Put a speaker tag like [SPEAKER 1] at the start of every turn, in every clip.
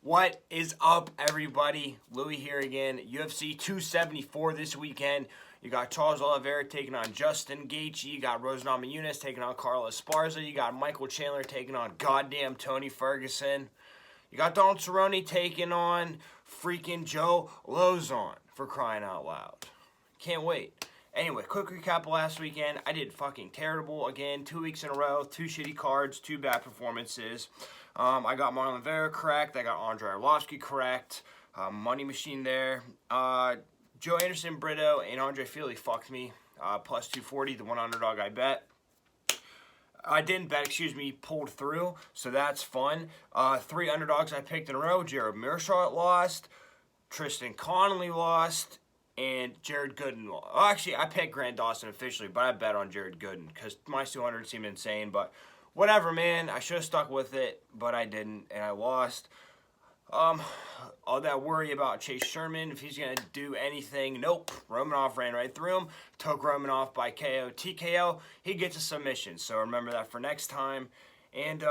[SPEAKER 1] What is up, everybody? Louis here again. UFC 274 this weekend. You got Charles Oliveira taking on Justin Gaethje. You got Rose Namajunas taking on Carlos Esparza. You got Michael Chandler taking on goddamn Tony Ferguson. You got Donald Cerrone taking on freaking Joe LAUZON, for crying out loud. Can't wait. Anyway, quick recap of last weekend. I did fucking terrible again. 2 weeks in a row. 2 shitty cards. 2 bad performances. I got Marlon Vera correct. I got Andrei Arlovski correct. Money machine there. Joe Anderson, Brito, and Andre Fili fucked me. Plus 240, the one underdog I bet. I didn't bet, pulled through, so that's fun. 3 underdogs I picked in a row. Jared Mearshart lost. Tristan Connolly lost. And Jared Gooden. Well, actually, I picked Grant Dawson officially, but I bet on Jared Gooden because minus 200 seemed insane. But whatever, man. I should have stuck with it, but I didn't, and I lost. All that worry about Chase Sherman, if he's going to do anything. Nope. Romanov ran right through him. Took Romanov by KO. TKO. He gets a submission, so remember that for next time. And,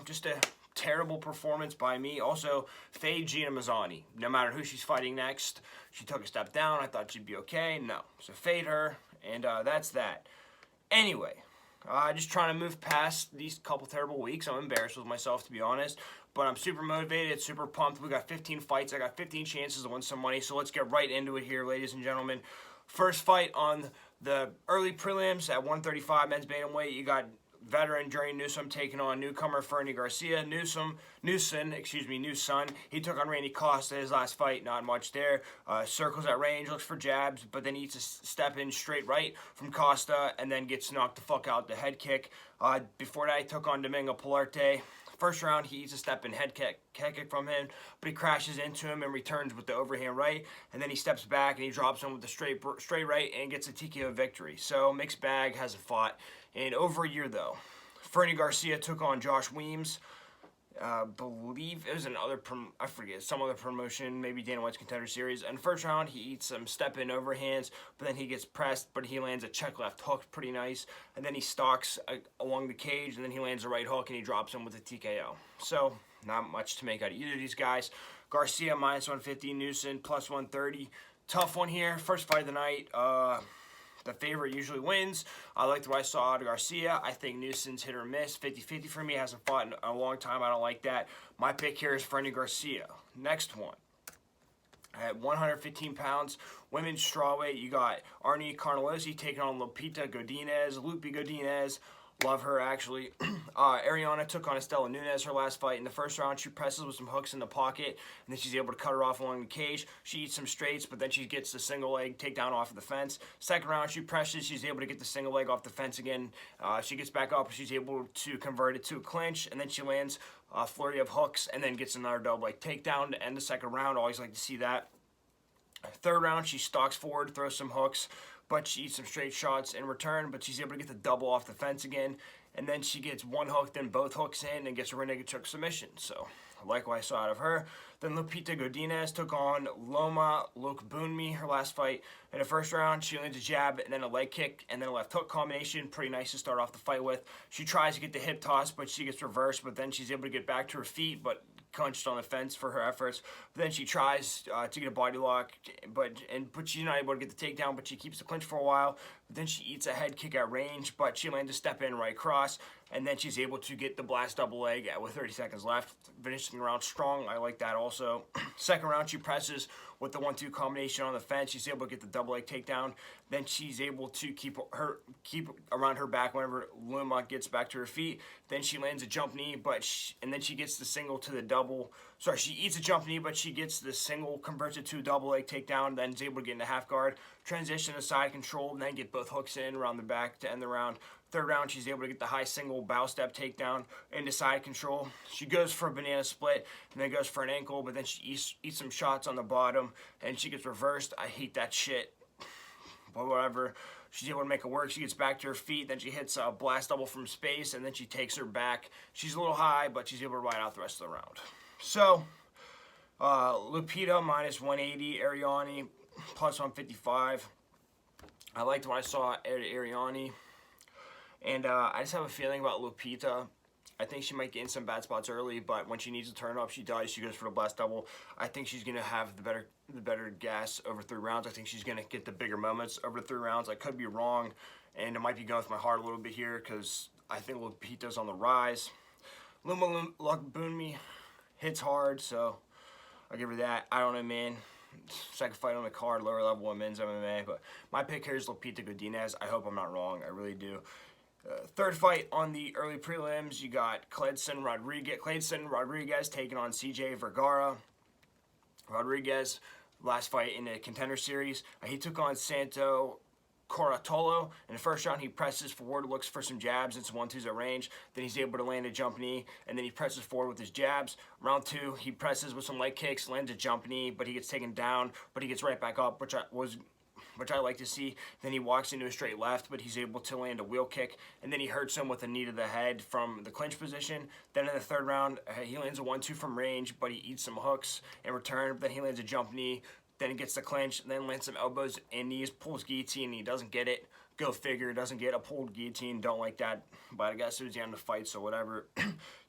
[SPEAKER 1] just a terrible performance by me. Also, fade Gina Mazzani. No matter who she's fighting next, she took a step down. I thought she'd be okay. No. So fade her, and that's that. Anyway, just trying to move past these couple terrible weeks. I'm embarrassed with myself, to be honest. But I'm super motivated, super pumped. We got 15 fights. I got 15 chances to win some money. So let's get right into it here, ladies and gentlemen. First fight on the early prelims at 135 men's bantamweight. You got veteran Jerry Newsom taking on newcomer Fernie Garcia. Newson. He took on Randy Costa his last fight. Not much there. Circles at range, looks for jabs, but then eats a step in straight right from Costa and then gets knocked the fuck out the head kick. Before that, he took on Domingo Pilarte. First round, he eats a step in head kick from him, but he crashes into him and returns with the overhand right, and then he steps back and he drops him with the straight right and gets a TKO victory. So mixed bag, hasn't fought in over a year though. Fernie Garcia took on Josh Weems. Believe it was some other promotion, maybe Dana White's Contender Series. And first round, he eats some step-in overhands, but then he gets pressed, but he lands a check left hook, pretty nice. And then he stalks along the cage, and then he lands a right hook, and he drops him with a TKO. So, not much to make out of either of these guys. Garcia, minus 150, Newson, plus 130. Tough one here. First fight of the night. The favorite usually wins. I liked what I saw out of Garcia. I think Newson's hit or miss. 50-50 for me. Hasn't fought in a long time. I don't like that. My pick here is Fernie Garcia. Next one. At 115 pounds, women's strawweight, you got Arnie Carnelossi taking on Lupita Godinez. Love her, actually. Ariana took on Estela Nunes her last fight. In the first round, she presses with some hooks in the pocket, and then she's able to cut her off along the cage. She eats some straights, but then she gets the single leg takedown off of the fence. Second round, she presses. She's able to get the single leg off the fence again. She gets back up. She's able to convert it to a clinch, and then she lands a flurry of hooks, and then gets another double leg takedown to end the second round. Always like to see that. Third round, she stalks forward, throws some hooks, but she eats some straight shots in return, but she's able to get the double off the fence again. And then she gets one hook, then both hooks in, and gets a renegade choke submission. So, I like what I saw out of her. Then Lupita Godinez took on Loma Lokbunmi her last fight. In the first round, she lands a jab, and then a leg kick, and then a left hook combination. Pretty nice to start off the fight with. She tries to get the hip toss, but she gets reversed, but then she's able to get back to her feet, but clenched on the fence for her efforts. But then she tries to get a body lock, but she's not able to get the takedown, but she keeps the clinch for a while. But then she eats a head kick at range, but she lands a step in right cross, and then she's able to get the blast double leg with 30 seconds left, finishing the round strong. I like that also. Second round, she presses with the 1-2 combination on the fence. She's able to get the double leg takedown. Then she's able to keep around her back whenever Luma gets back to her feet. Then she lands a jump knee, and then she gets the single to the double. Sorry, she eats a jump knee, but she gets the single, converts it to a double leg takedown, then is able to get into half guard, transition to side control, and then get both hooks in around the back to end the round. Third round, she's able to get the high single bow step takedown into side control. She goes for a banana split and then goes for an ankle, but then she eats some shots on the bottom and she gets reversed. I hate that shit, but whatever. She's able to make it work. She gets back to her feet, then she hits a blast double from space, and then she takes her back. She's a little high, but she's able to ride out the rest of the round. So, Lupita minus 180, Ariani plus 155. I liked what I saw at Ariani. And I just have a feeling about Lupita. I think she might get in some bad spots early, but when she needs to turn up, she does. She goes for the blast double. I think she's going to have the better gas over 3 rounds. I think she's going to get the bigger moments over 3 rounds. I could be wrong, and it might be going with my heart a little bit here because I think Lupita's on the rise. Luma Lakbunmi hits hard, so I'll give her that. I don't know, man. Second fight on the card, lower level women's MMA, but my pick here is Lupita Godinez. I hope I'm not wrong. I really do. Third fight on the early prelims, you got Cleidson Rodriguez taking on CJ Vergara. Rodriguez, last fight in the contender series, he took on Santo Corratolo. In the first round, he presses forward, looks for some jabs and some 1-2s at range. Then he's able to land a jump knee, and then he presses forward with his jabs. Round 2, he presses with some leg kicks, lands a jump knee, but he gets taken down, but he gets right back up, which I like to see. Then he walks into a straight left, but he's able to land a wheel kick, and then he hurts him with a knee to the head from the clinch position. Then in the third round, he lands a 1-2 from range, but he eats some hooks in return. Then he lands a jump knee. Then he gets the clinch, then lands some elbows and knees, pulls guillotine, he doesn't get it. Go figure, doesn't get a pulled guillotine, don't like that. But I guess it was the end of the fight, so whatever.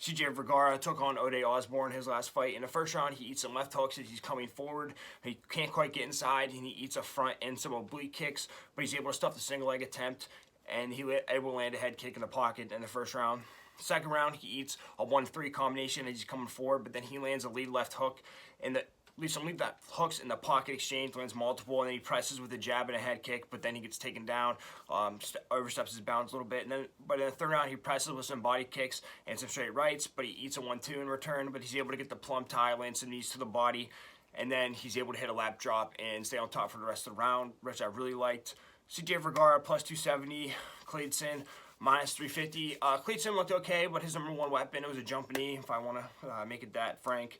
[SPEAKER 1] CJ Vergara took on Ode Osborne his last fight. In the first round, he eats some left hooks as he's coming forward. He can't quite get inside, and he eats a front and some oblique kicks, but he's able to stuff the single leg attempt, and he able to land a head kick in the pocket in the first round. Second round, he eats a 1-3 combination as he's coming forward, but then he lands a lead left hook in the leave that hooks in the pocket exchange, lands multiple, and then he presses with a jab and a head kick, but then he gets taken down, oversteps his bounds a little bit, but in the third round, he presses with some body kicks and some straight rights, but he eats a 1-2 in return, but he's able to get the plum tie, land some knees to the body, and then he's able to hit a lap drop and stay on top for the rest of the round, which I really liked. CJ Vergara, plus 270, Cleidson, minus 350. Cleidson looked okay, but his number one weapon, it was a jump knee, if I want to make it that frank.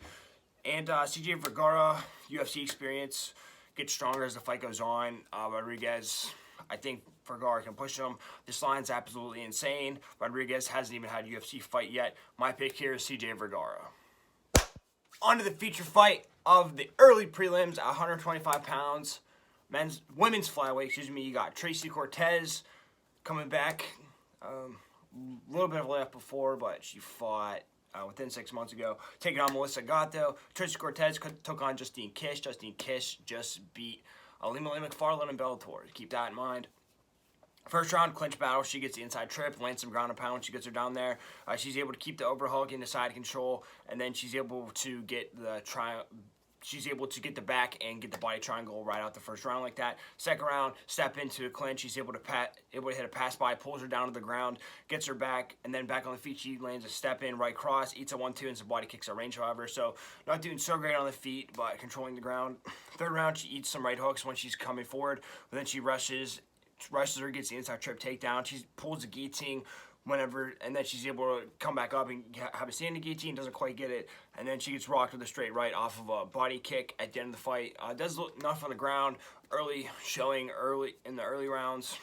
[SPEAKER 1] And CJ Vergara, UFC experience, gets stronger as the fight goes on. Rodriguez, I think Vergara can push him. This line's absolutely insane. Rodriguez hasn't even had a UFC fight yet. My pick here is CJ Vergara. On to the feature fight of the early prelims at 125 pounds. Women's flyweight, you got Tracy Cortez coming back. A little bit of a layup before, but she fought within 6 months ago, taking on Melissa Gatto. Tracy Cortez took on Justine Kish. Justine Kish just beat Lima McFarland and Bellator. Keep that in mind. First round, clinch battle. She gets the inside trip, lands some ground and pound when she gets her down there. She's able to keep the overhook into side control, and then she's able to get the She's able to get the back and get the body triangle right out the first round like that. Second round, step into a clinch. She's able to hit a pass by, pulls her down to the ground, gets her back, and then back on the feet. She lands a step in, right cross, eats a 1-2, and some body kicks at range, however. So not doing so great on the feet, but controlling the ground. Third round, she eats some right hooks when she's coming forward, but then she rushes her, gets the inside trip takedown. She pulls the guillotine whenever, and then she's able to come back up and have a standing guillotine, doesn't quite get it, and then she gets rocked with a straight right off of a body kick at the end of the fight. Does look enough on the ground, showing in the early rounds.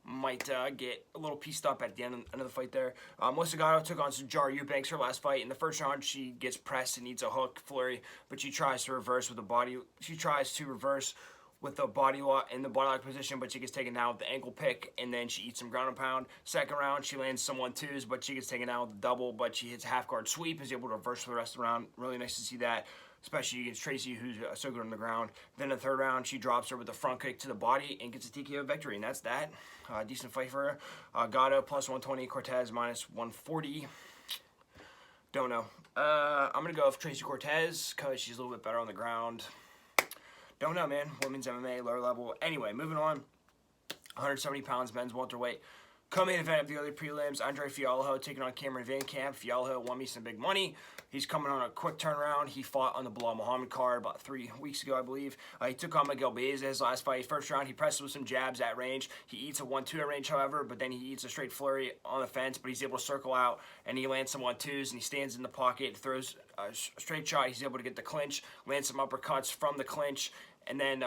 [SPEAKER 1] Might get a little pieced up at the end of the fight there. Melissa Gatto took on Jara Eubanks her last fight. In the first round, she gets pressed and needs a hook flurry, but she tries to reverse with the body. She tries to reverse with the body lock in the body lock position, but she gets taken down with the ankle pick, and then she eats some ground and pound. Second round, she lands some 1-2s, but she gets taken down with the double, but she hits a half guard sweep, is able to reverse for the rest of the round. Really nice to see that, especially against Tracy, who's so good on the ground. Then in the third round, she drops her with a front kick to the body and gets a TKO victory, and that's that. Decent fight for her. Gatto plus 120, Cortez minus 140. Don't know. I'm going to go with Tracy Cortez because she's a little bit better on the ground. Don't know, man. Women's MMA, lower level. Anyway, moving on. 170 pounds, men's welterweight. Co-main event of the early prelims, Andre Fialho taking on Cameron VanCamp. Fialho won me some big money. He's coming on a quick turnaround. He fought on the Bilal Muhammad card about 3 weeks ago, I believe. He took on Miguel Baeza his last fight. First round, he presses with some jabs at range. He eats a 1-2 at range, however, but then he eats a straight flurry on the fence, but he's able to circle out, and he lands some 1-2s, and he stands in the pocket, throws a straight shot. He's able to get the clinch, lands some uppercuts from the clinch, and then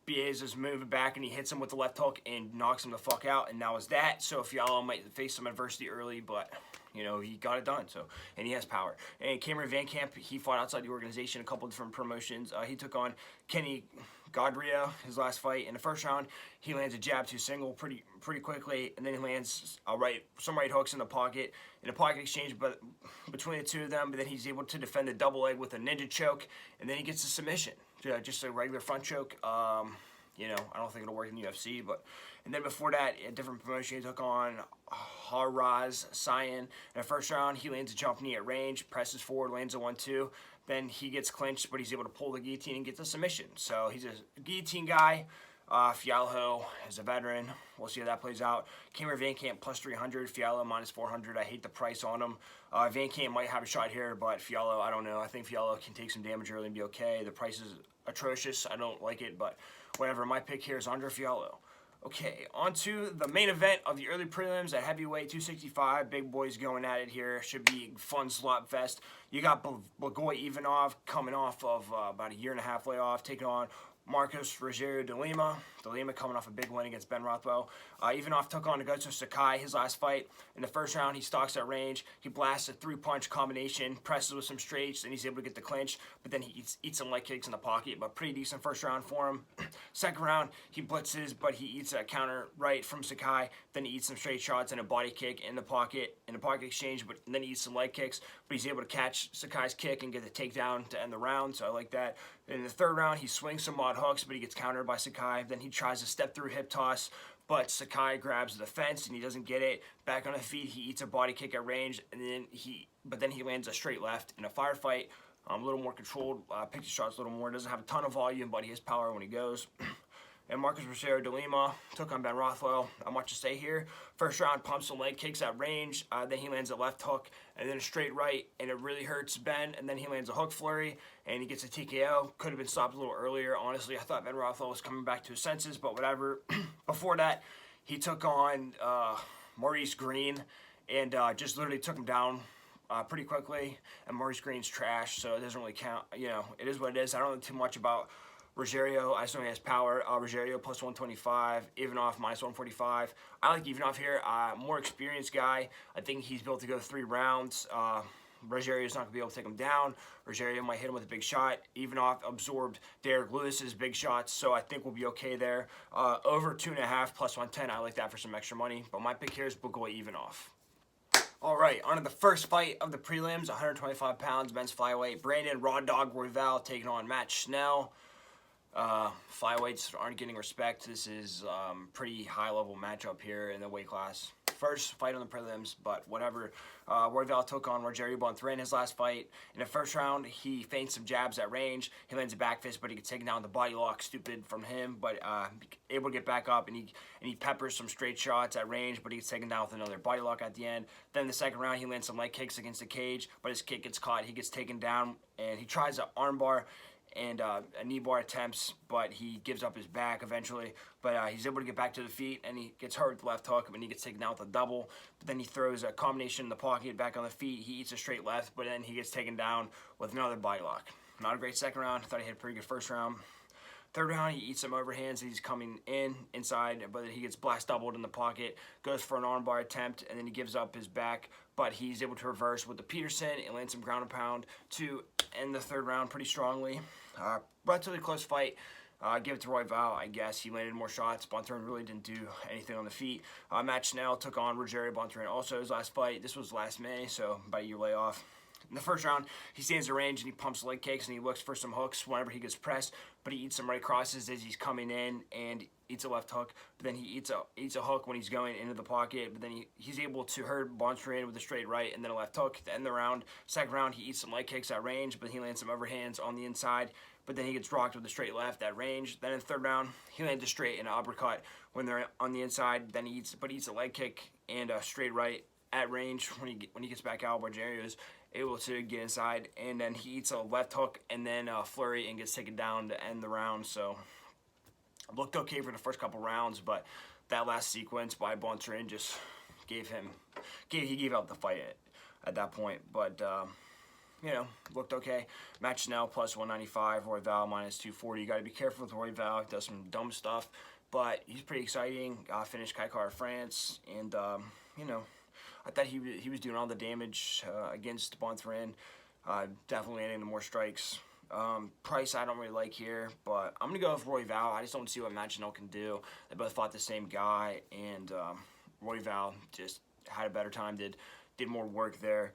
[SPEAKER 1] Baeza's moving back, and he hits him with the left hook and knocks him the fuck out, and that was that. So Fialho might face some adversity early, but you know, he got it done. So, and he has power. And Cameron VanCamp, he fought outside the organization, a couple different promotions. He took on Kenny GARCIA, his last fight. In the first round, he lands a jab to single pretty quickly, and then he lands some right hooks in the pocket exchange, but between the two of them. But then he's able to defend the double leg with a ninja choke, and then he gets a submission, just a regular front choke. You know, I don't think it'll work in the UFC, but and then before that, a different promotion, he took on Haraz Sayan. In the first round, he lands a jump knee at range, presses forward, lands a 1-2. Then he gets clinched, but he's able to pull the guillotine and get the submission. So he's a guillotine guy. FIALHO is a veteran. We'll see how that plays out. Cameron VANCAMP plus 300, FIALHO minus 400. I hate the price on him. VANCAMP might have a shot here, but FIALHO, I don't know. I think FIALHO can take some damage early and be okay. The price is atrocious. I don't like it, but whatever. My pick here is under FIALHO. Okay, on to the main event of the early prelims at heavyweight 265. Big boys going at it here. Should be fun slot fest. You got Blagoy Ivanov coming off of about a 1.5 year layoff, taking on Marcos Rogerio de Lima. De Lima coming off a big win against Ben Rothwell. Ivanov took on Gotto Sakai, his last fight. In the first round, he stalks at range. He blasts a 3-punch combination, presses with some straights, and he's able to get the clinch. But then he eats some leg kicks in the pocket, but pretty decent first round for him. Second round, he blitzes, but he eats a counter right from Sakai. Then he eats some straight shots and a body kick in the pocket exchange, but then he eats some leg kicks. But he's able to catch Sakai's kick and get the takedown to end the round, so I like that. In the third round, he swings some odd hooks, but he gets countered by Sakai. Then he tries a step-through hip toss, but Sakai grabs the fence and he doesn't get it. Back on the feet, he eats a body kick at range, and then he lands a straight left in a firefight. A little more controlled, picks his shots a little more. Doesn't have a ton of volume, but he has power when he goes. And Marcos Rogerio de Lima took on Ben Rothwell. Not much to say here. First round, pumps some leg kicks at range. Then he lands a left hook and then a straight right, and it really hurts Ben. And then he lands a hook flurry, and he gets a TKO. Could have been stopped a little earlier. Honestly, I thought Ben Rothwell was coming back to his senses, but whatever. Before that, he took on Maurice Green and just literally took him down pretty quickly. And Maurice Green's trash, so it doesn't really count. You know, it is what it is. I don't know too much about Rogerio. I just know he has power. Rogerio plus 125, Ivanov minus 145. I like Ivanov here. More experienced guy. I think he's built to go 3 rounds. Rogerio's not going to be able to take him down. Rogerio might hit him with a big shot. Ivanov absorbed Derek Lewis's big shots, so I think we'll be okay there. Over 2.5 plus 110. I like that for some extra money. But my pick here is Blagoy Ivanov. All right, on to the first fight of the prelims. 125 pounds, men's flyweight. Brandon Raw Dog ROYVAL taking on Matt Schnell. Flyweights aren't getting respect. This is pretty high-level matchup here in the weight class. First fight on the prelims, but whatever. ROYVAL took on Rogerio Bonthrin his last fight. In the first round, he feints some jabs at range. He lands a back fist, but he gets taken down with the body lock. Stupid from him, but able to get back up, and he peppers some straight shots at range, but he gets taken down with another body lock at the end. Then the second round, he lands some leg kicks against the cage, but his kick gets caught. He gets taken down, and he tries an arm bar and a knee bar attempts, but he gives up his back eventually. But he's able to get back to the feet, and he gets hurt with the left hook, and he gets taken down with a double. But then he throws a combination in the pocket, back on the feet. He eats a straight left, but then he gets taken down with another body lock. Not a great second round. I thought he had a pretty good first round. Third round, he eats some overhands. He's coming inside, but he gets blast doubled in the pocket, goes for an armbar attempt, and then he gives up his back. But he's able to reverse with the Peterson and land some ground and pound to end the third round pretty strongly. Relatively close fight. Give it to ROYVAL, I guess. He landed more shots. Bonthrin really didn't do anything on the feet. Matt Schnell took on Rogerio Bonthrin also his last fight. This was last May, so about a year layoff. In the first round, he stands at range and he pumps leg kicks and he looks for some hooks whenever he gets pressed, but he eats some right crosses as he's coming in and eats a left hook, but then he eats a hook when he's going into the pocket, but then he's able to hurt Bonthrin with a straight right and then a left hook to end the round. Second round, he eats some leg kicks at range, but he lands some overhands on the inside, but then he gets rocked with a straight left at range. Then in the third round, he lands a straight and an uppercut when they're on the inside, then he eats a leg kick and a straight right at range when he gets back out. Rogerio is able to get inside, and then he eats a left hook and then a flurry and gets taken down to end the round. So looked okay for the first couple rounds, but that last sequence by Bonthrin just he gave up the fight at that point. But you know, looked okay. Matt Schnell plus 195, ROYVAL minus 240. You got to be careful with ROYVAL. He does some dumb stuff, but he's pretty exciting. Finished Kaikar France, and you know, I thought he was doing all the damage against Bonthrin. Definitely landing more strikes. Price I don't really like here, but I'm going to go with ROYVAL. I just don't see what Machinel can do. They both fought the same guy, and ROYVAL just had a better time, did more work there.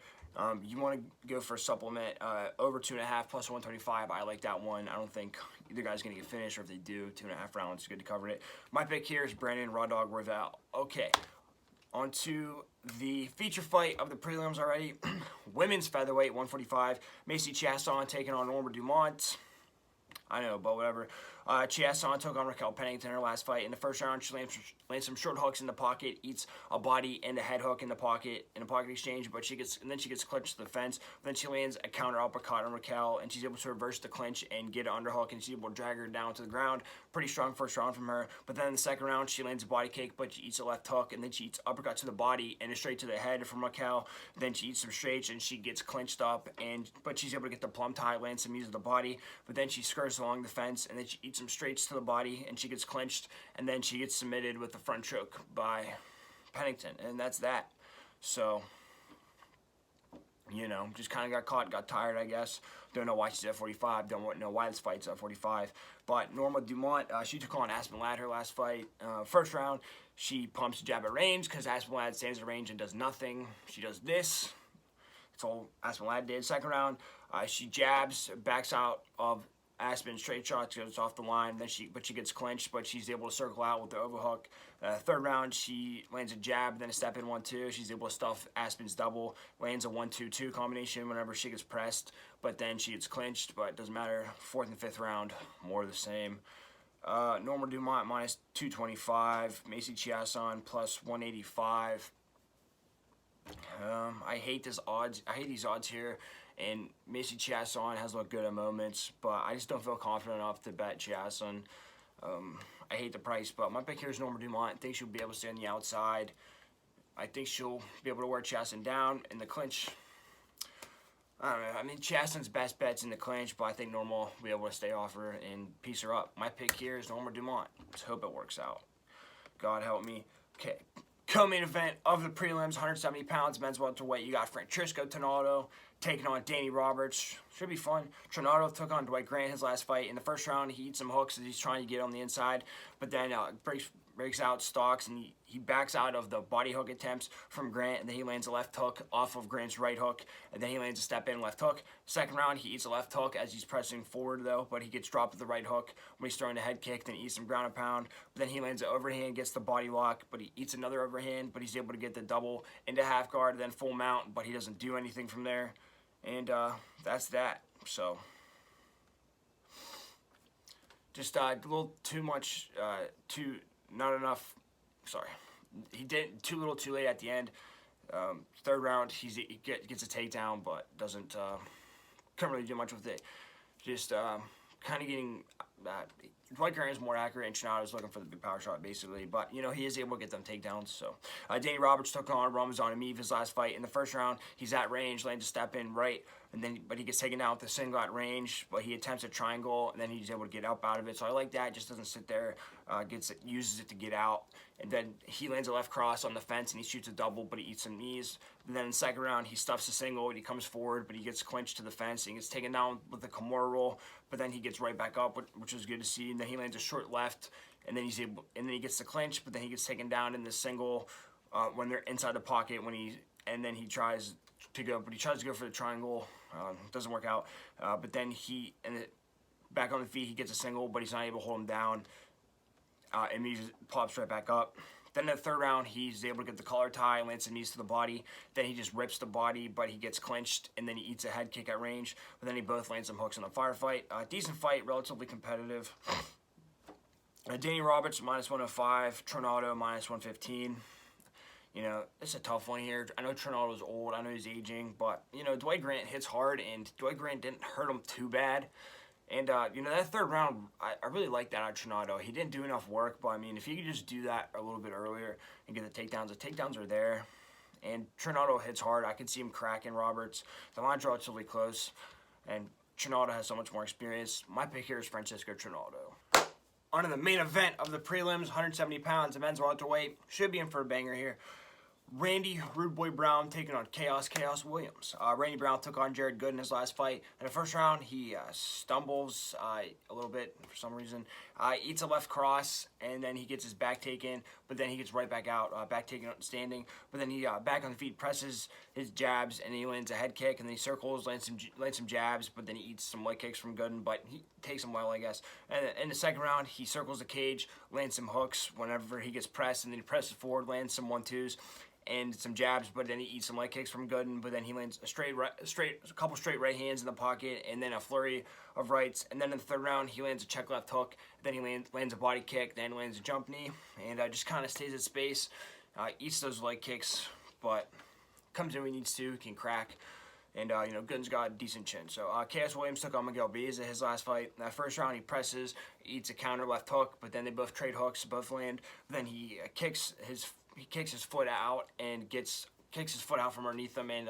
[SPEAKER 1] You want to go for a supplement over 2.5 plus 135. I like that one. I don't think either guy's going to get finished, or if they do, 2.5 rounds, good to cover it. My pick here is Brandon Raw Dog ROYVAL. Okay, on to the feature fight of the prelims already. Women's featherweight, 145. Macy Chiasson taking on Norma Dumont. I know, but whatever. Chiasson took on Raquel Pennington in her last fight. In the first round, she lands some short hooks in the pocket, eats a body and a head hook in a pocket exchange, but she gets clinched to the fence. Then she lands a counter uppercut on Raquel, and she's able to reverse the clinch and get an underhook, and she's able to drag her down to the ground. Pretty strong first round from her. But then in the second round, she lands a body kick, but she eats a left hook, and then she eats uppercut to the body and a straight to the head from Raquel. Then she eats some straights, and she gets clinched up, but she's able to get the plum tie, land some knees to the body. But then she skirts along the fence, and then she eats some straights to the body, and she gets clinched, and then she gets submitted with the front choke by Pennington, and that's that. So, you know, just kind of got caught, got tired, I guess. Don't know why she's at 45. Don't know why this fight's at 45. But Norma Dumont, she took on Aspen Ladd her last fight. First round, she pumps a jab at range because Aspen Ladd stands at range and does nothing. She does this. That's all Aspen Ladd did. Second round, she jabs, backs out of Aspen, straight shots, goes off the line, then she gets clinched, but she's able to circle out with the overhook. Third round, she lands a jab, then a step in 1-2. She's able to stuff Aspen's double, lands a 1-2-2 combination whenever she gets pressed, but then she gets clinched, but it doesn't matter. Fourth and fifth round, more of the same. Norma Dumont minus 225, Macy Chiasson plus 185. I hate these odds here. And Macy Chiasson has looked good at moments, but I just don't feel confident enough to bet Chiasson. I hate the price, but my pick here is Norma Dumont. I think she'll be able to stay on the outside. I think she'll be able to wear Chiasson down in the clinch. I don't know. I mean, Chiasson's best bet's in the clinch, but I think Norma will be able to stay off her and piece her up. My pick here is Norma Dumont. Let's hope it works out. God help me. Okay. Co-main event of the prelims, 170 pounds, men's welterweight. You got Francisco Trinaldo taking on Danny Roberts. Should be fun. Trinaldo took on Dwight Grant his last fight. In the first round, he eats some hooks as he's trying to get on the inside, but then breaks out, stalks, and he backs out of the body hook attempts from Grant, and then he lands a left hook off of Grant's right hook, and then he lands a step-in left hook. Second round, he eats a left hook as he's pressing forward, though, but he gets dropped with the right hook when he's throwing a head kick, then he eats some ground and pound, but then he lands an overhand, gets the body lock, but he eats another overhand, but he's able to get the double into half guard, then full mount, but he doesn't do anything from there, and that's that. So just a little too much, not enough. Sorry, he did too little, too late at the end. Third round, he gets a takedown, but doesn't can't really do much with it. Just kind of getting Dwight Grant is more accurate, and Trinaldo's looking for the big power shot, basically. But, you know, he is able to get them takedowns. So, Danny Roberts took on Ramazan Emeev his last fight. In the first round, he's at range, lands a step in right, but he gets taken down with a single at range, but he attempts a triangle, and then he's able to get up out of it. So I like that. Just doesn't sit there, uses it to get out. And then he lands a left cross on the fence, and he shoots a double, but he eats some knees. And then in the second round, he stuffs a single, and he comes forward, but he gets clinched to the fence, and he gets taken down with the Kimura roll, but then he gets right back up, which is good to see. And then he lands a short left, and then he gets the clinch, but then he gets taken down in the single when they're inside the pocket. And then he tries to go for the triangle, doesn't work out. But then back on the feet, he gets a single, but he's not able to hold him down. And he pops right back up. Then in the third round, he's able to get the collar tie, lands some knees to the body. Then he just rips the body, but he gets clinched, and then he eats a head kick at range. But then he both land some hooks in the firefight. Decent fight, relatively competitive. Danny Roberts, minus 105. Trinaldo, minus 115. You know, it's a tough one here. I know Trinaldo's old. I know he's aging. But, you know, Dwight Grant hits hard, and Dwight Grant didn't hurt him too bad. And, you know, that third round, I really like that out of Trinaldo. He didn't do enough work, but, I mean, if he could just do that a little bit earlier and get the takedowns are there. And Trinaldo hits hard. I can see him cracking Roberts. The line's relatively close, and Trinaldo has so much more experience. My pick here is Francisco Trinaldo. On to the main event of the prelims, 170 pounds, the men's welterweight. Should be in for a banger here. Randy Rude Boy Brown taking on Chaos Williams. Randy Brown took on Jared Good in his last fight. In the first round, he stumbles a little bit for some reason. Eats a left cross, and then he gets his back taken, but then he gets right back out, back taken standing. But then he back on the feet, presses his jabs, and he lands a head kick, and then he circles, lands some jabs, but then he eats some leg kicks from Gooden, but he takes them well, I guess. And in the second round, he circles the cage, lands some hooks whenever he gets pressed, and then he presses forward, lands some 1-2s. And some jabs, but then he eats some leg kicks from Gooden, but then he lands a couple straight right hands in the pocket, and then a flurry of rights. And then in the third round, he lands a check left hook, then he lands a body kick, then lands a jump knee, and just kind of stays at space, eats those leg kicks, but comes in when he needs to, can crack. And, Gooden's got a decent chin. So, Chaos Williams took on Miguel Baeza his last fight. In that first round, he presses, eats a counter left hook, but then they both trade hooks, both land. Then he kicks his foot out and kicks his foot out from underneath him, and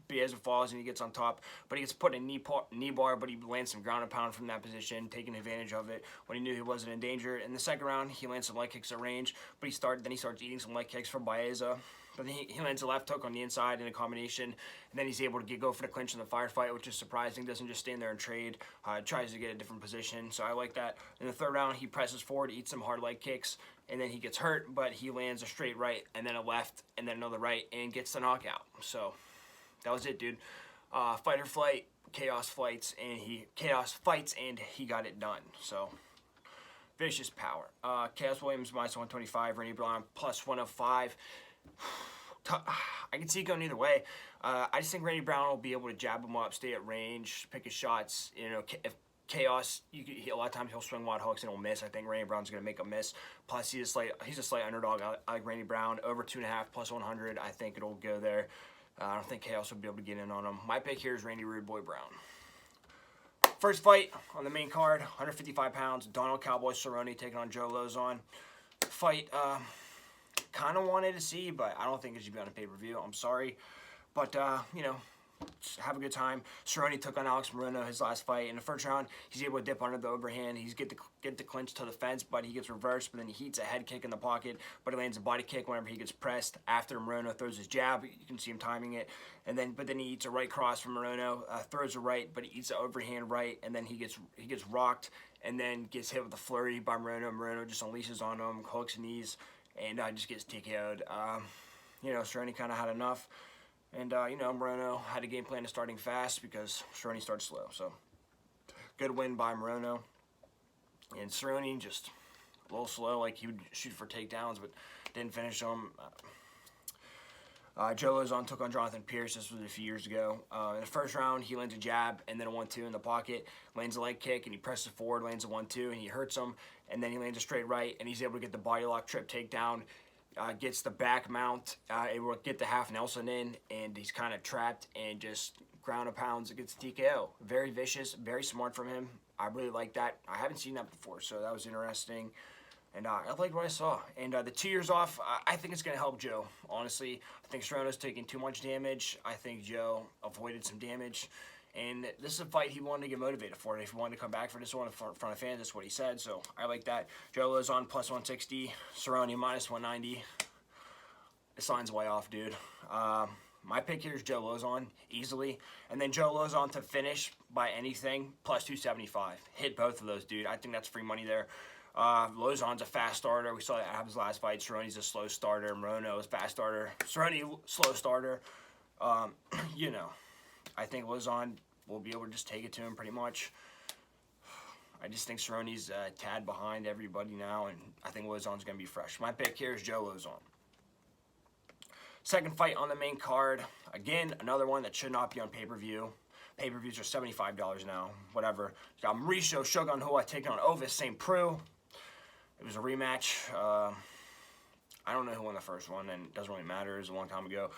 [SPEAKER 1] Baeza falls and he gets on top, but he gets put in a knee bar, but he lands some ground and pound from that position, taking advantage of it when he knew he wasn't in danger. In the second round, he lands some leg kicks at range, but he starts eating some leg kicks from Baeza. But then he lands a left hook on the inside in a combination, and then he's able to go for the clinch in the firefight, which is surprising. Doesn't just stand there and trade. Tries to get a different position, so I like that. In the third round, he presses forward, eats some hard leg kicks, and then he gets hurt, but he lands a straight right, and then a left, and then another right, and gets the knockout. So that was it, dude. Fight or flight, Chaos fights, and he got it done. So vicious power. Chaos Williams minus 125, Randy Brown plus 105. I can see it going either way. I just think Randy Brown will be able to jab him up, stay at range, pick his shots. If Chaos, a lot of times he'll swing wide hooks and he'll miss. I think Randy Brown's going to make a miss. Plus, he's a slight underdog. I like Randy Brown over 2.5 plus 100. I think it'll go there. I don't think Chaos will be able to get in on him. My pick here is Randy Rude Boy Brown. First fight on the main card, 155 pounds, Donald Cowboy Cerrone taking on Joe Lauzon. Fight, kind of wanted to see, but I don't think it should be on a pay-per-view. I'm sorry. But, have a good time. Cerrone took on Alex Morono his last fight. In the first round, he's able to dip under the overhand. He's get the clinch to the fence, but he gets reversed, but then he eats a head kick in the pocket, but he lands a body kick whenever he gets pressed. After Morono throws his jab, you can see him timing it, but then he eats a right cross from Morono, throws a right, but he eats an overhand right, and then he gets rocked, and then gets hit with a flurry by Morono. Morono just unleashes on him, hooks knees, and just gets TKO'd. Cerrone kind of had enough. And, Morono had a game plan of starting fast because Cerrone starts slow. So, good win by Morono. And Cerrone just a little slow, like he would shoot for takedowns, but didn't finish them. Joe Lauzon took on Jonathan Pierce. This was a few years ago. In the first round, he lands a jab and then a 1-2 in the pocket. Lands a leg kick, and he presses forward, lands a 1-2, and he hurts him. And then he lands a straight right, and he's able to get the body lock trip takedown. Gets the back mount, able to get the half Nelson in, and he's kind of trapped and just ground and pounds against TKO. Very vicious, very smart from him. I really like that. I haven't seen that before, so that was interesting. And I liked what I saw. And the 2 years off, I think it's going to help Joe, honestly. I think Serrano's taking too much damage. I think Joe avoided some damage. And this is a fight he wanted to get motivated for. If he wanted to come back for this one in front of fans, that's what he said. So I like that. Joe Lauzon plus 160, Cerrone minus 190. This line's way off, dude. My pick here is Joe Lauzon, easily. And then Joe Lauzon to finish by anything, plus 275. Hit both of those, dude. I think that's free money there. Lauzon's a fast starter. We saw that at his last fight. Cerrone's a slow starter. Morono is fast starter. Cerrone, slow starter. I think Lauzon will be able to just take it to him pretty much. I just think Cerrone's a tad behind everybody now, and I think Lauzon's going to be fresh. My pick here is Joe Lauzon. Second fight on the main card. Again, another one that should not be on pay-per-view. Pay-per-views are $75 now, whatever. You got Mauricio Shogun Rua taking on Ovis St. Preux. It was a rematch. I don't know who won the first one, and it doesn't really matter. It was a long time ago.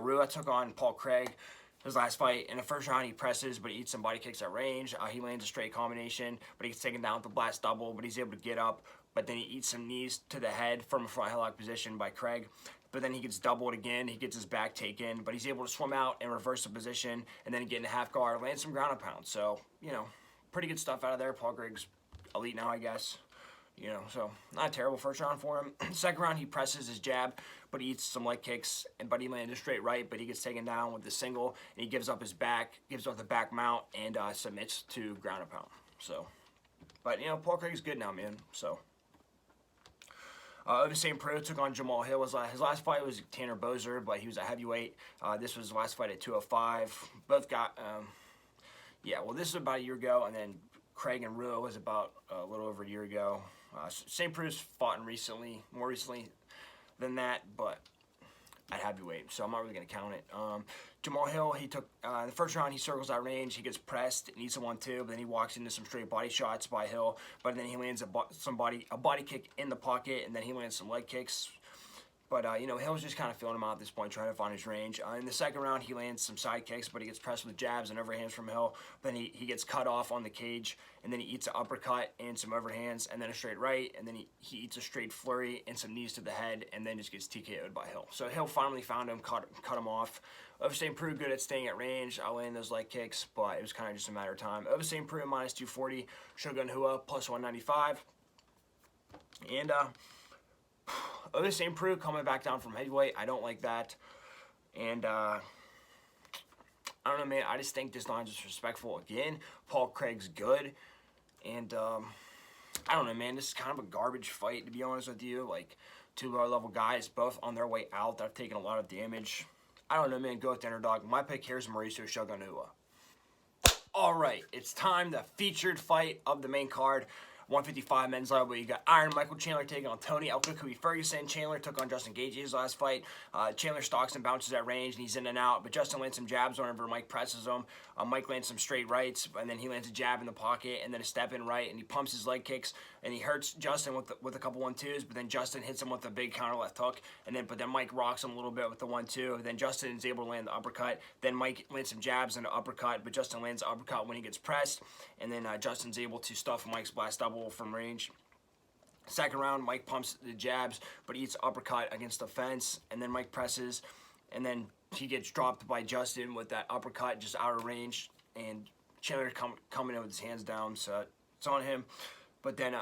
[SPEAKER 1] Rua took on Paul Craig. His last fight, in the first round, he presses, but he eats some body kicks at range. He lands a straight combination, but he gets taken down with the blast double, but he's able to get up. But then he eats some knees to the head from a front headlock position by Craig. But then he gets doubled again. He gets his back taken, but he's able to swim out and reverse the position, and then get in a half guard, land some ground and pound. So, pretty good stuff out of there. Paul Craig's elite now, I guess. You know, so not a terrible first round for him. Second round, he presses his jab, but he eats some leg kicks, but he lands a straight right, but he gets taken down with the single, and he gives up his back, gives up the back mount, and submits to ground and pound. So, but, you know, Paul Craig's good now, man, so. The same PREUX took on Jamal Hill. His last fight was Tanner Boser, but he was a heavyweight. This was his last fight at 205. Both got, yeah, well, this is about a year ago, and then Craig and Rua was about a little over a year ago. St. PREUX fought more recently than that, but at heavyweight, so I'm not really going to count it. Jamal Hill, he took, in the first round, he circles out range, he gets pressed, and eats a 1-2, but then he walks into some straight body shots by Hill, but then he lands a body kick in the pocket, and then he lands some leg kicks. But, you know, Hill's just kind of feeling him out at this point, trying to find his range. In the second round, he lands some side kicks, but he gets pressed with jabs and overhands from Hill. Then he gets cut off on the cage, and then he eats an uppercut and some overhands, and then a straight right, and then he eats a straight flurry and some knees to the head, and then just gets TKO'd by Hill. So Hill finally found him, cut him off. St. PREUX good at staying at range. I land those leg kicks, but it was kind of just a matter of time. St. PREUX minus 240, Shogun Rua plus 195. And, St. PREUX coming back down from heavyweight. I don't like that. And, I don't know, man. I just think this line's disrespectful again. Paul Craig's good. And, I don't know, man. This is kind of a garbage fight, to be honest with you. Like, two lower-level guys, both on their way out. They've taken a lot of damage. I don't know, man. Go with the underdog. My pick here is Mauricio Shogun Rua. All right. It's time. The featured fight of the main card. 155 men's level, you got Iron Michael Chandler taking on Tony Elkukui Ferguson. Chandler took on Justin Gaethje's last fight. Chandler stalks and bounces at range, and he's in and out, but Justin lands some jabs whenever Mike presses him. Mike lands some straight rights, and then he lands a jab in the pocket, and then a step in right, and he pumps his leg kicks, and he hurts Justin with a couple 1-2s, but then Justin hits him with a big counter left hook, but then Mike rocks him a little bit with the 1-2, then Justin is able to land the uppercut, then Mike lands some jabs and an uppercut, but Justin lands the uppercut when he gets pressed, and then Justin's able to stuff Mike's blast double from range. Second round, Mike pumps the jabs, but eats uppercut against the fence, and then Mike presses, and then he gets dropped by Justin with that uppercut just out of range, and Chandler coming in with his hands down, so it's on him. But then,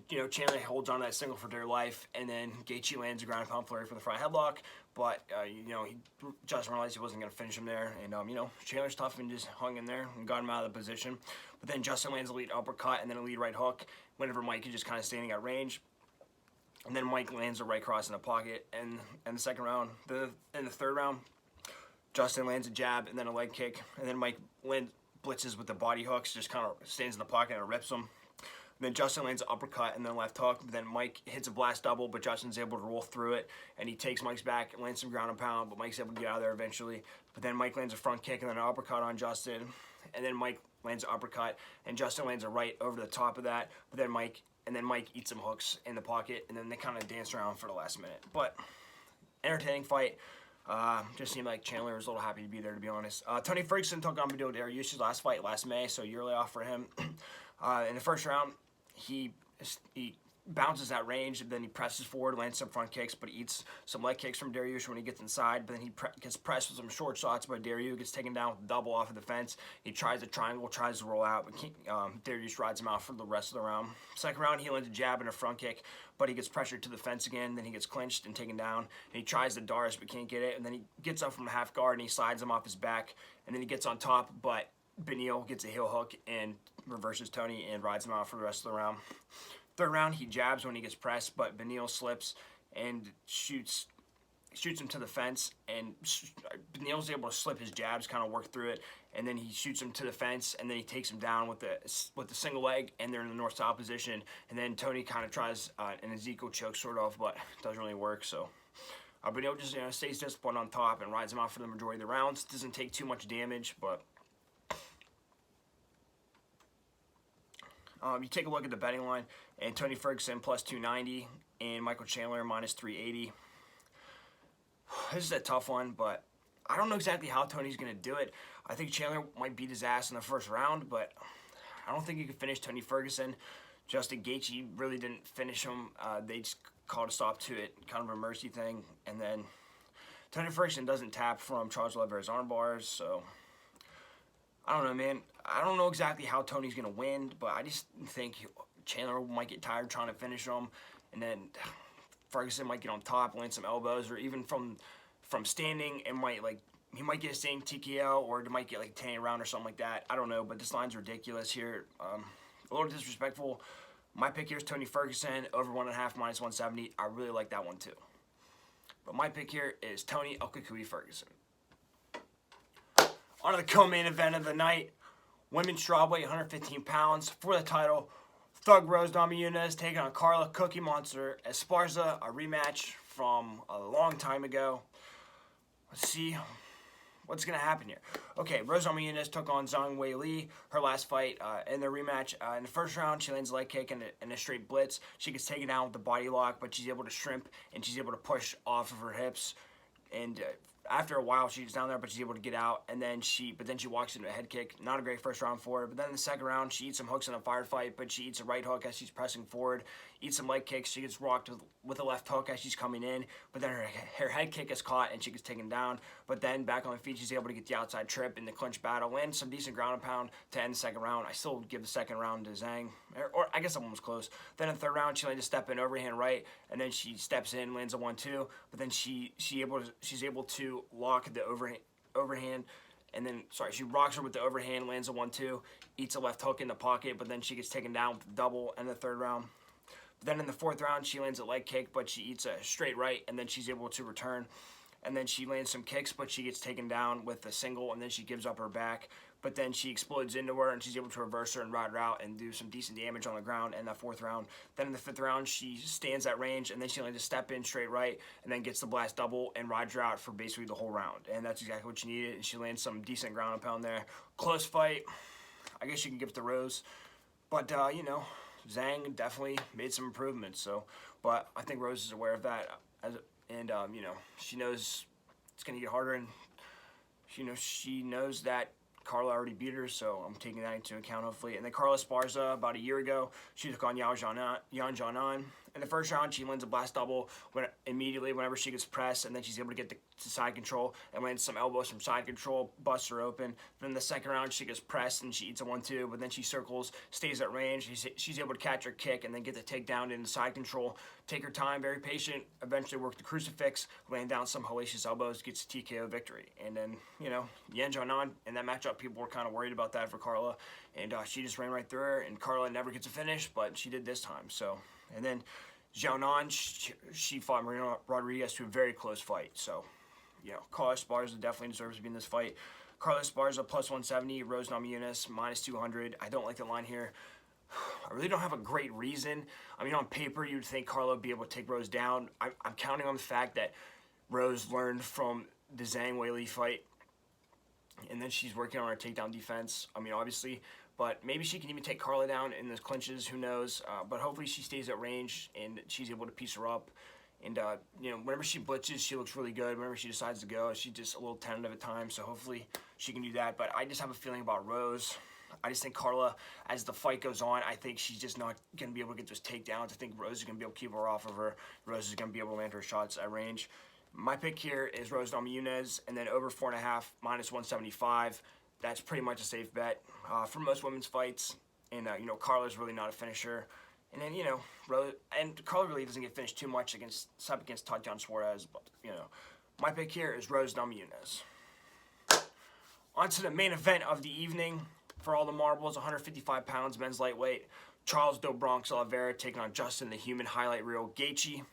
[SPEAKER 1] you know, Chandler holds on to that single for dear life, and then Gaethje lands a ground and pound flurry for the front headlock. But you know, Justin realized he wasn't going to finish him there, and you know, Chandler's tough and just hung in there and got him out of the position. But then Justin lands a lead uppercut and then a lead right hook. Whenever Mike is just kind of standing at range, and then Mike lands a right cross in the pocket. And in the second round, in the third round, Justin lands a jab and then a leg kick, and then Mike blitzes with the body hooks, just kind of stands in the pocket and rips him. Then Justin lands an uppercut and then left hook. Then Mike hits a blast double, but Justin's able to roll through it, and he takes Mike's back and lands some ground and pound, but Mike's able to get out of there eventually. But then Mike lands a front kick and then an uppercut on Justin, and then Mike lands an uppercut, and Justin lands a right over the top of that. But then Mike eats some hooks in the pocket, and then they kind of dance around for the last minute. But entertaining fight. Just seemed like Chandler was a little happy to be there, to be honest. Tony Ferguson took on Beneil Dariush's last fight last May, so a year layoff for him. In the first round, he bounces at range, and then he presses forward, lands some front kicks, but he eats some leg kicks from Dariush when he gets inside. But then he gets pressed with some short shots by Dariush, gets taken down with a double off of the fence. He tries a triangle, tries to roll out, but Dariush rides him out for the rest of the round. Second round, he lands a jab and a front kick, but he gets pressured to the fence again. Then he gets clinched and taken down. And he tries the Doris, but can't get it. And then he gets up from half guard, and he slides him off his back. And then he gets on top, but Beneil gets a heel hook and reverses Tony and rides him out for the rest of the round. Third round, he jabs when he gets pressed, but Beneil slips and shoots him to the fence, and Beneil's able to slip his jabs, kind of work through it, and then he shoots him to the fence, and then he takes him down with the single leg, and they're in the north-south position, and then Tony kind of tries an Ezekiel choke sort of, but it doesn't really work, so Beneil just stays disciplined on top and rides him out for the majority of the rounds. Doesn't take too much damage, but you take a look at the betting line, and Tony Ferguson plus 290, and Michael Chandler minus 380. This is a tough one, but I don't know exactly how Tony's going to do it. I think Chandler might beat his ass in the first round, but I don't think he could finish Tony Ferguson. Justin Gaethje really didn't finish him. They just called a stop to it, kind of a mercy thing. And then Tony Ferguson doesn't tap from Charles Oliveira's arm bars, so I don't know, man. I don't know exactly how Tony's going to win, but I just think Chandler might get tired trying to finish him, and then Ferguson might get on top, land some elbows, or even from standing, and he might get a standing TKO, or it might get like 10 round or something like that. I don't know, but this line's ridiculous here. A little disrespectful. My pick here is Tony Ferguson, over 1.5, minus 170. I really like that one too. But my pick here is Tony El Cucuy Ferguson. On to the co-main event of the night. Women's strawweight, 115 pounds. For the title, Thug Rose Namajunas taking on Carla Cookie Monster Esparza, a rematch from a long time ago. Let's see what's going to happen here. Okay, Rose Namajunas took on Zhang Wei Li, her last fight in the rematch. In the first round, she lands a leg kick and a straight blitz. She gets taken down with the body lock, but she's able to shrimp, and she's able to push off of her hips. And after a while, she's down there, but she's able to get out, and then she walks into a head kick. Not a great first round for her. But then in the second round, she eats some hooks in a firefight, but she eats a right hook as she's pressing forward. Eats some leg kicks. She gets rocked with a left hook as she's coming in, but then her head kick is caught and she gets taken down. But then back on the feet, she's able to get the outside trip in the clinch battle, land some decent ground and pound to end the second round. I still give the second round to Zhang, or I guess I'm almost close. Then in the third round, she lands a step in overhand right, and then she steps in, lands a 1-2, but then she's able to lock the overhand. And then, she rocks her with the overhand, lands a 1-2, eats a left hook in the pocket, but then she gets taken down with the double in the third round. Then in the fourth round, she lands a leg kick, but she eats a straight right, and then she's able to return. And then she lands some kicks, but she gets taken down with a single, and then she gives up her back. But then she explodes into her, and she's able to reverse her and ride her out and do some decent damage on the ground in that fourth round. Then in the fifth round, she stands at range, and then she lands a step in straight right, and then gets the blast double and rides her out for basically the whole round. And that's exactly what she needed, and she lands some decent ground and pound there. Close fight. I guess you can give it to Rose. But, Zhang definitely made some improvements. But I think Rose is aware of that, she knows it's gonna get harder, and she knows that Carla already beat her, so I'm taking that into account, hopefully. And then Carla Esparza, about a year ago, she took on Yan Xiaonan. In the first round, she lands a blast double immediately whenever she gets pressed, and then she's able to get to side control and lands some elbows from side control, busts her open. Then in the second round, she gets pressed, and she eats a 1-2, but then she circles, stays at range. She's able to catch her kick and then get the takedown into side control. Take her time, very patient, eventually work the crucifix, land down some hellacious elbows, gets a TKO victory. And then, Yan Xiaonan, in that matchup, people were kind of worried about that for Carla, and she just ran right through her, and Carla never gets a finish, but she did this time. And then Xiaonan, she fought Marina Rodriguez to a very close fight. So, Carla Esparza definitely deserves to be in this fight. Carla Esparza plus 170, Rose Namajunas minus 200. I don't like the line here. I really don't have a great reason. I mean, on paper, you'd think Carla would be able to take Rose down. I'm counting on the fact that Rose learned from the Zhang Wei Li fight, and then she's working on her takedown defense. I mean, obviously, but maybe she can even take Carla down in the clinches. Who knows? But hopefully she stays at range and she's able to piece her up. And, whenever she blitzes, she looks really good. Whenever she decides to go, she's just a little tentative at times. So hopefully she can do that. But I just have a feeling about Rose. I just think Carla, as the fight goes on, I think she's just not going to be able to get those takedowns. I think Rose is going to be able to keep her off of her. Rose is going to be able to land her shots at range. My pick here is Rose Namajunas, and then over 4.5, minus 175. That's pretty much a safe bet for most women's fights. And, Carla's really not a finisher. And then, Rose, and Carla really doesn't get finished too much against Tatiana Suarez. But, my pick here is Rose Namajunas. On to the main event of the evening. For all the marbles, 155 pounds, men's lightweight. Charles Do Bronx Oliveira taking on Justin the Human Highlight Reel Gaethje.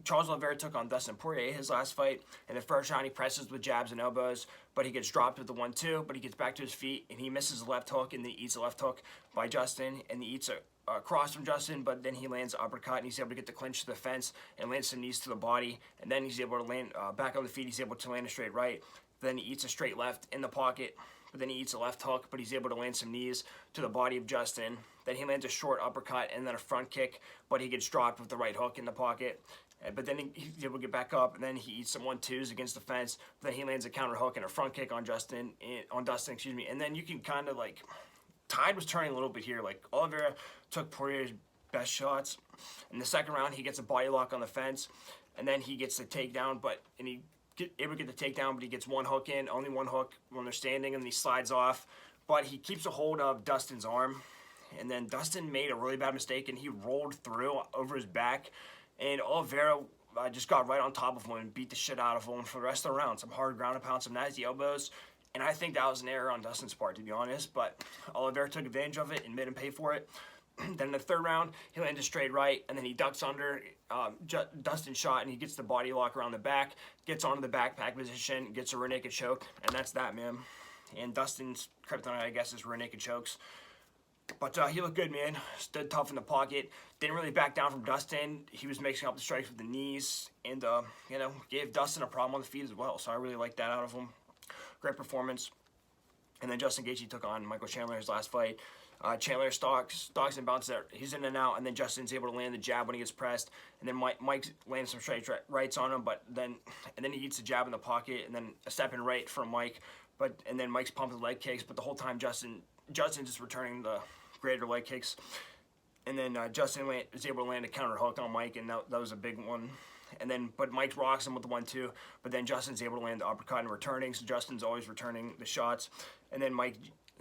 [SPEAKER 1] Charles Oliveira took on Dustin Poirier his last fight. In the first round, he presses with jabs and elbows, but he gets dropped with the 1-2, but he gets back to his feet, and he misses a left hook, and then he eats a left hook by Justin, and he eats a cross from Justin, but then he lands an uppercut, and he's able to get the clinch to the fence and land some knees to the body, and then he's able to land back on the feet. He's able to land a straight right. Then he eats a straight left in the pocket, but then he eats a left hook, but he's able to land some knees to the body of Justin. Then he lands a short uppercut and then a front kick, but he gets dropped with the right hook in the pocket. But then he's able to get back up, and then he eats some 1-2s against the fence. Then he lands a counter hook and a front kick on Dustin, and then you can kind of tide was turning a little bit here. Oliveira took Poirier's best shots. In the second round, he gets a body lock on the fence, and then he gets the takedown, and he able to get the takedown, but he gets one hook in, only one hook when they're standing, and he slides off. But he keeps a hold of Dustin's arm, And then Dustin made a really bad mistake, and he rolled through over his back. And Oliveira just got right on top of him and beat the shit out of him for the rest of the round. Some hard ground and pound, some nasty elbows. And I think that was an error on Dustin's part, to be honest. But Oliveira took advantage of it and made him pay for it. Then in the third round, he landed straight right, and then he ducks under. Dustin shot, and he gets the body lock around the back, gets onto the backpack position, gets a rear naked choke, and that's that, man. And Dustin's kryptonite, I guess, is rear naked chokes. But he looked good, man. Stood tough in the pocket. Didn't really back down from Dustin. He was mixing up the strikes with the knees, and you know, gave Dustin a problem on the feet as well. So I really liked that out of him. Great performance. And then Justin Gaethje took on Michael Chandler his last fight. Chandler stalks and bounces there. He's in and out, and then Justin's able to land the jab when he gets pressed. And then Mike lands some straight rights on him, and then he eats the jab in the pocket, and then a step in right from Mike. And then Mike's pumping leg kicks, but the whole time Justin's just returning the greater leg kicks. And then Justin is able to land a counter hook on Mike, and that was a big one. But Mike rocks him with the 1-2, but then Justin's able to land the uppercut and returning, so Justin's always returning the shots. And then Mike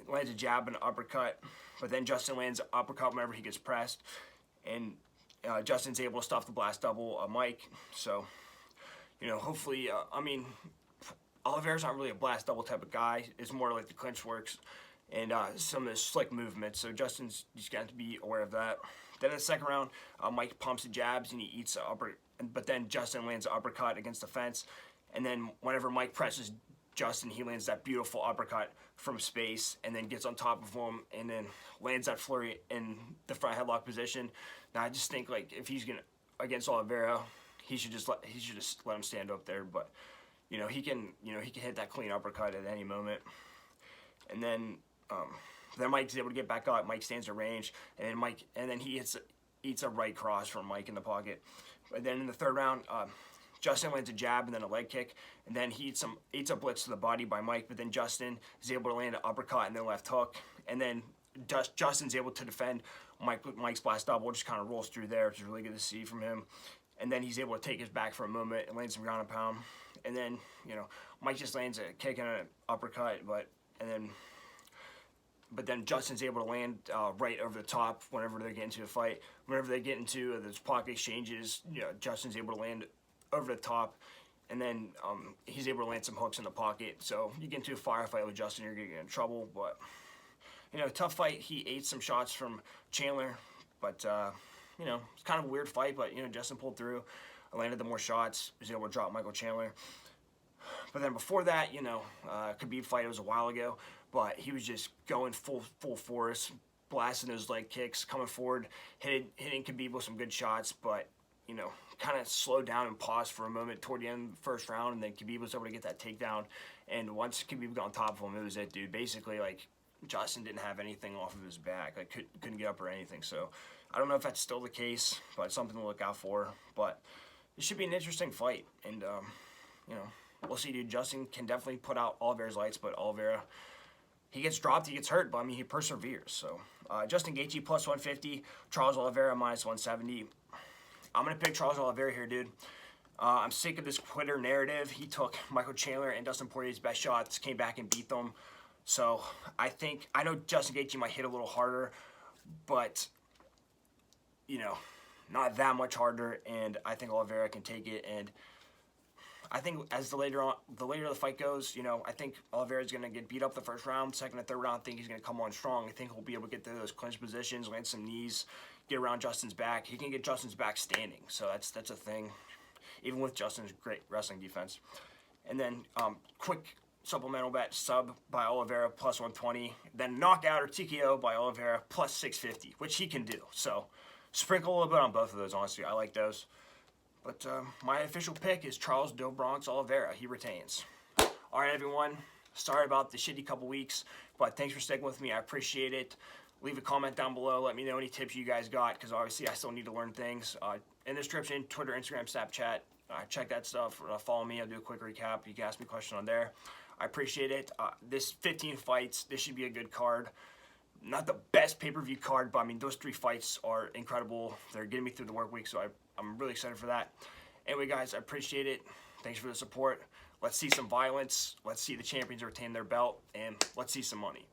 [SPEAKER 1] lands a jab and an uppercut, but then Justin lands an uppercut whenever he gets pressed. And Justin's able to stuff the blast double Mike. So, you know, hopefully, I mean, Oliveira's not really a blast double type of guy. It's more like the clinch works and some of the slick movements. So Justin's just got to be aware of that. Then in the second round, Mike pumps the jabs and he eats the upper, but then Justin lands an uppercut against the fence. And then whenever Mike presses Justin, he lands that beautiful uppercut from space and then gets on top of him and then lands that flurry in the front headlock position. Now I just think, like, if he's gonna against Oliveira, he should just let him stand up there. But you know, he can hit that clean uppercut at any moment. And then Mike's able to get back up. Mike stands at range, and then he eats a right cross from Mike in the pocket. But then in the third round, Justin lands a jab and then a leg kick, and then he eats a blitz to the body by Mike. But then Justin is able to land an uppercut and then left hook, and then Justin's able to defend Mike's blast double. Just kind of rolls through there, which is really good to see from him. And then he's able to take his back for a moment and land some ground and pound. And then, you know, Mike just lands a kick and an uppercut, but then Justin's able to land right over the top whenever they get into a fight. Whenever they get into those pocket exchanges, you know, Justin's able to land over the top, and then he's able to land some hooks in the pocket. So you get into a firefight with Justin, you're going to get in trouble. But, you know, tough fight. He ate some shots from Chandler, but, you know, it's kind of a weird fight, but, you know, Justin pulled through, landed the more shots, was able to drop Michael Chandler. But then before that, you know, Khabib fight, it was a while ago, but he was just going full force, blasting those leg kicks, coming forward, hitting Khabib with some good shots, but, you know, kind of slowed down and paused for a moment toward the end of the first round, and then Khabib was able to get that takedown. And once Khabib got on top of him, it was it, dude. Basically, like, Justin didn't have anything off of his back. Like, couldn't get up or anything. So I don't know if that's still the case, but it's something to look out for. But it should be an interesting fight, and, you know, we'll see, dude. Justin can definitely put out Oliveira's lights, but Oliveira, he gets dropped, he gets hurt, but, I mean, he perseveres. So, Justin Gaethje plus 150, Charles Oliveira minus 170. I'm going to pick Charles Oliveira here, dude. I'm sick of this quitter narrative. He took Michael Chandler and Dustin Poirier's best shots, came back and beat them. So, I know Justin Gaethje might hit a little harder, but, you know, not that much harder, and I think Oliveira can take it. And I think as the later the fight goes, you know, I think Oliveira's going to get beat up the first round. Second and third round, I think he's going to come on strong. I think he'll be able to get to those clinch positions, land some knees, get around Justin's back. He can get Justin's back standing, so that's a thing, even with Justin's great wrestling defense. And then quick supplemental bet, sub by Oliveira plus 120, then knockout or TKO by Oliveira plus 650, which he can do. So sprinkle a little bit on both of those, honestly. I like those. But my official pick is Charles Do Bronx Oliveira. He retains. All right, everyone. Sorry about the shitty couple weeks, but thanks for sticking with me. I appreciate it. Leave a comment down below. Let me know any tips you guys got, because obviously I still need to learn things. In the description, Twitter, Instagram, Snapchat. Check that stuff. Follow me. I'll do a quick recap. You can ask me a question on there. I appreciate it. This 15 fights, this should be a good card. Not the best pay-per-view card, but I mean, those 3 fights are incredible. They're getting me through the work week, so I'm really excited for that. Anyway, guys, I appreciate it. Thanks for the support. Let's see some violence. Let's see the champions retain their belt, and let's see some money.